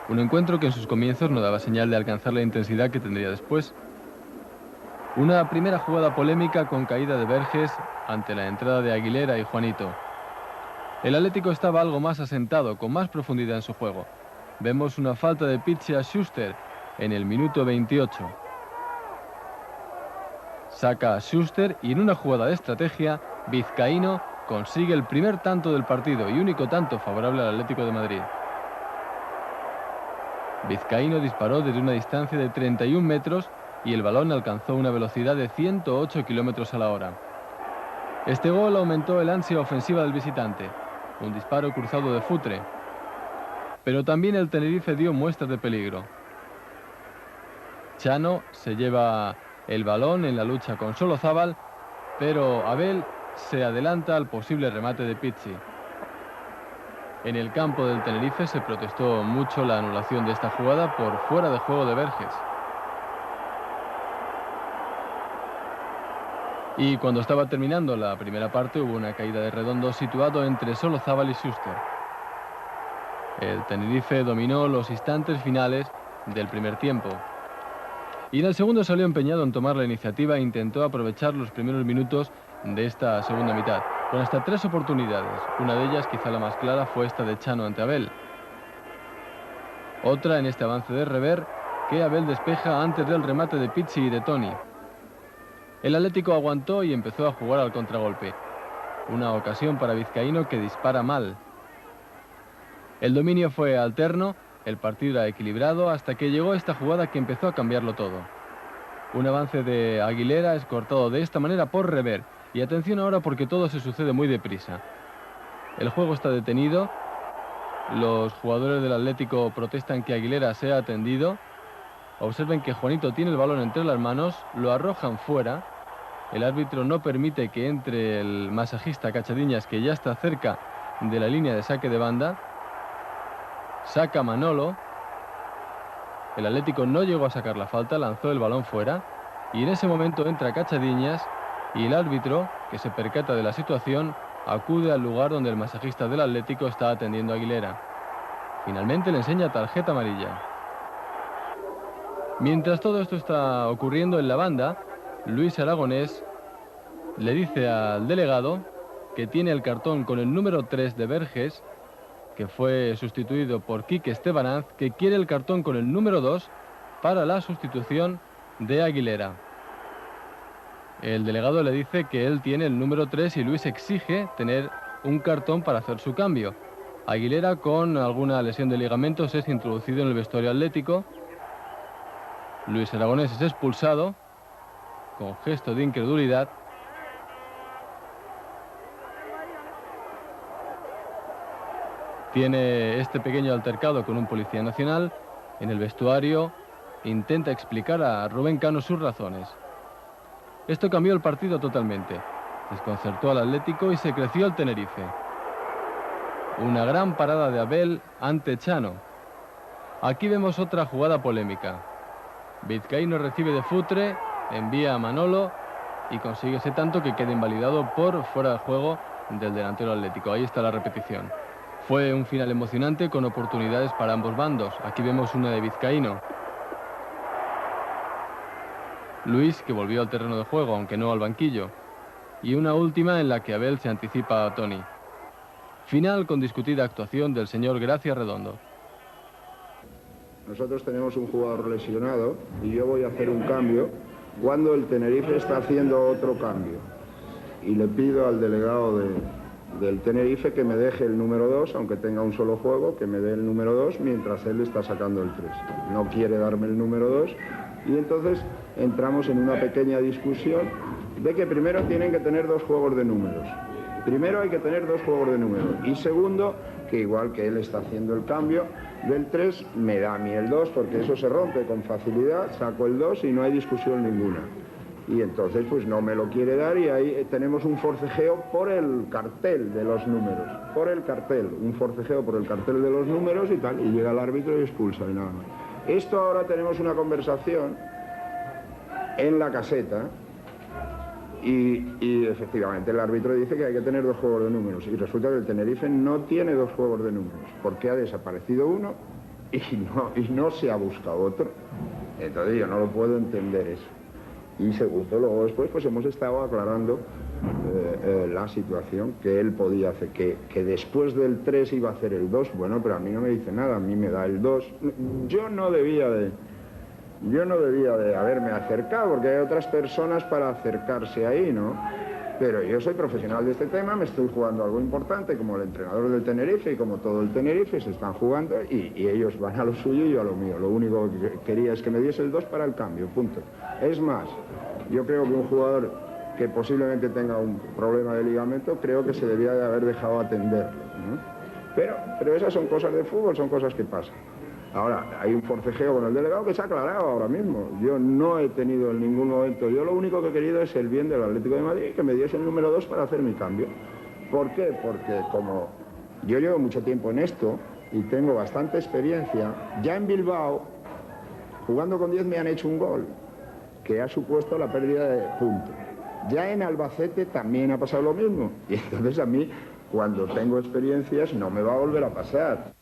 Un encuentro que en sus comienzos no daba señal de alcanzar la intensidad que tendría después. Una primera jugada polémica con caída de Verges ante la entrada de Aguilera y Juanito. El Atlético estaba algo más asentado, con más profundidad en su juego. Vemos una falta de Pizzi a Schuster en el minuto 28. Saca a Schuster y en una jugada de estrategia, Vizcaíno consigue el primer tanto del partido y único tanto favorable al Atlético de Madrid. Vizcaíno disparó desde una distancia de 31 metros y el balón alcanzó una velocidad de 108 kilómetros a la hora. Este gol aumentó el ansia ofensiva del visitante, un disparo cruzado de Futre. Pero también el Tenerife dio muestras de peligro. Chano se lleva el balón en la lucha con Solozábal, pero Abel se adelanta al posible remate de Pizzi. En el campo del Tenerife se protestó mucho la anulación de esta jugada por fuera de juego de Verges. Y cuando estaba terminando la primera parte hubo una caída de Redondo situado entre Solozábal y Schuster. El Tenerife dominó los instantes finales del primer tiempo. Y en el segundo salió empeñado en tomar la iniciativa e intentó aprovechar los primeros minutos de esta segunda mitad, con hasta 3 oportunidades. Una de ellas, quizá la más clara, fue esta de Chano ante Abel. Otra en este avance de Rever, que Abel despeja antes del remate de Pizzi y de Toni. El Atlético aguantó y empezó a jugar al contragolpe. Una ocasión para Vizcaíno que dispara mal. El dominio fue alterno, el partido era equilibrado hasta que llegó esta jugada que empezó a cambiarlo todo. Un avance de Aguilera es cortado de esta manera por Rever. Y atención ahora porque todo se sucede muy deprisa. El juego está detenido. Los jugadores del Atlético protestan que Aguilera sea atendido. Observen que Juanito tiene el balón entre las manos, lo arrojan fuera. El árbitro no permite que entre el masajista Cachadiñas, que ya está cerca de la línea de saque de banda. Saca Manolo. El Atlético no llegó a sacar la falta, lanzó el balón fuera. Y en ese momento entra Cachadiñas y el árbitro, que se percata de la situación, acude al lugar donde el masajista del Atlético está atendiendo a Aguilera. Finalmente le enseña tarjeta amarilla. Mientras todo esto está ocurriendo en la banda, Luis Aragonés le dice al delegado que tiene el cartón con el número 3 de Verges, que fue sustituido por Quique Estebanaz, que quiere el cartón con el número 2 para la sustitución de Aguilera. El delegado le dice que él tiene el número 3 y Luis exige tener un cartón para hacer su cambio. Aguilera, con alguna lesión de ligamentos, es introducido en el vestuario atlético. Luis Aragonés es expulsado con gesto de incredulidad. Tiene este pequeño altercado con un policía nacional. En el vestuario intenta explicar a Rubén Cano sus razones. Esto cambió el partido totalmente. Desconcertó al Atlético y se creció el Tenerife. Una gran parada de Abel ante Chano. Aquí vemos otra jugada polémica. Vizcaíno recibe de Futre, envía a Manolo y consigue ese tanto que queda invalidado por fuera de juego del delantero atlético. Ahí está la repetición. Fue un final emocionante con oportunidades para ambos bandos. Aquí vemos una de Vizcaíno. Luis, que volvió al terreno de juego, aunque no al banquillo. Y una última en la que Abel se anticipa a Toni. Final con discutida actuación del señor Gracia Redondo. Nosotros tenemos un jugador lesionado y yo voy a hacer un cambio cuando el Tenerife está haciendo otro cambio. Y le pido al delegado del Tenerife que me deje el número 2, aunque tenga un solo juego, que me dé el número 2 mientras él está sacando el 3. No quiere darme el número 2 y entonces entramos en una pequeña discusión de que primero tienen que tener 2 juegos de números. Primero hay que tener 2 juegos de números y segundo, que igual que él está haciendo el cambio del 3, me da a mí el 2 porque eso se rompe con facilidad, saco el 2 y no hay discusión ninguna. Y entonces pues no me lo quiere dar y ahí tenemos un forcejeo por el cartel de los números, por el cartel, un forcejeo por el cartel de los números y tal, y llega el árbitro y expulsa y nada más. Esto ahora tenemos una conversación en la caseta. Y efectivamente el árbitro dice que hay que tener 2 juegos de números y resulta que el Tenerife no tiene 2 juegos de números porque ha desaparecido uno y no se ha buscado otro. Entonces yo no lo puedo entender eso. Y segundo, luego después pues hemos estado aclarando la situación que él podía hacer, que después del 3 iba a hacer el 2. Bueno, pero a mí no me dice nada, a mí me da el 2. Yo no debía de haberme acercado, porque hay otras personas para acercarse ahí, ¿no? Pero yo soy profesional de este tema, me estoy jugando algo importante, como el entrenador del Tenerife y como todo el Tenerife se están jugando y ellos van a lo suyo y yo a lo mío. Lo único que quería es que me diese el 2 para el cambio, punto. Es más, yo creo que un jugador que posiblemente tenga un problema de ligamento, creo que se debía de haber dejado atenderlo, ¿no? Pero esas son cosas de fútbol, son cosas que pasan. Ahora, hay un forcejeo con el delegado que se ha aclarado ahora mismo. Yo no he tenido en ningún momento, yo lo único que he querido es el bien del Atlético de Madrid, que me diese el número 2 para hacer mi cambio. ¿Por qué? Porque como yo llevo mucho tiempo en esto y tengo bastante experiencia, ya en Bilbao, jugando con 10 me han hecho un gol, que ha supuesto la pérdida de puntos. Ya en Albacete también ha pasado lo mismo. Y entonces a mí, cuando tengo experiencias, no me va a volver a pasar.